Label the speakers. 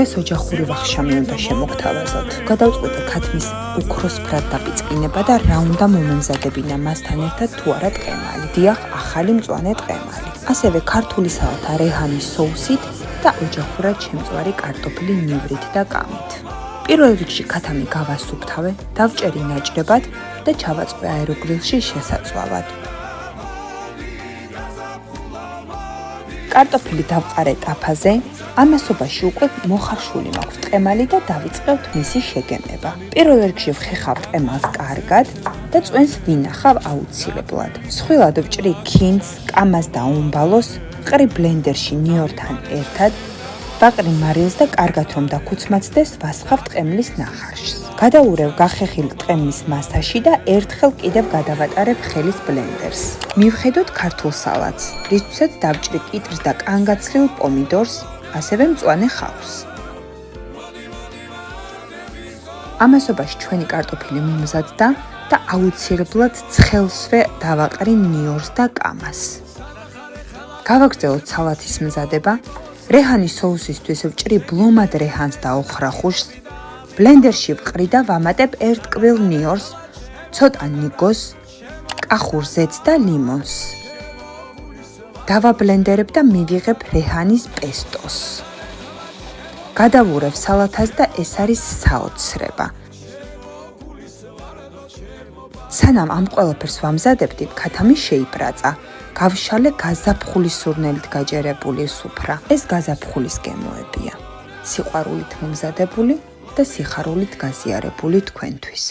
Speaker 1: დღეს ოჯახური ვახშამი უნდა შემოგთავაზოთ. გადავწყვიტე ქათმის უქროსფრად დაპიწყინება და რა უნდა მომემზადებინა მასთან ერთად თუ არა ტყემალი. დიახ, ახალი მწვანე ტყემალი. ასევე ქართული სალათა რეჰანის соусით და ოჯახურად შემწვარი კარტოფილი ნივრით და კამით. პირველ რიგში ქათამი გავასუფთავე, დავჭერი ნაჭრებად და ჩავაწყვე აეროგრილში შესაწვავად. კარტოფილი დავყარე ტაფაზე, ამასობაში უკვე მოხარშული მაქვს ტყემალი და დავიწყებთ მისი შეგემება. პირველ რიგში ვხეხავ ტყემალს კარგად და წვენს ვინახავ აუცილებლად. მსხვილად ვჭრი ქინძს, კამას და უმბალოს, ვყრი ბლენდერში ნიორთან ერთად, ვაყრი მარილს და კარგად რომ დაქუცმაცდეს, ვასხავ ტყემლის ნახარშს. გადავურევ გახეხილ ტყემლის მასაში და ერთხელ კიდევ გადავატარებ ხელის ბლენდერს. მივხედოთ ქართულ სალატს, რისთვისაც დავჭრი კიტრს და კანგაცრიულ პომიდორს, ასევე მწვანე ხავსს. ამასობაში ჩვენი კარტოფილი მომზადდა და აუცილებლად ცხელსვე დავაყრი ნიორს და კამას. გავაგრძელოთ სალათის მზადება. რეჰანის соусისთვის ვჭრი ბლომად რეჰანს და ოხრახუშს. ბლენდერში ვყრი და ვამატებ ერთკბილ ნიორს, ცოტა ნიგოს, კახურ ზეთს და ლიმონს. დავაბლენდერებ და მივიღებ რეჰანის პესტოს. გადავურევ სალათას და ეს არის საოცრება. სანამ ამ ყველაფერს ვამზადებდით, ქათამი შეიბრაწა. გავშალე გაზაფხული სურნელით გაჯერებული სუფრა. ეს გაზაფხულის გემოებია. სიყვარულით მომზადებული და სიხარულით გაზიარებული თქვენთვის.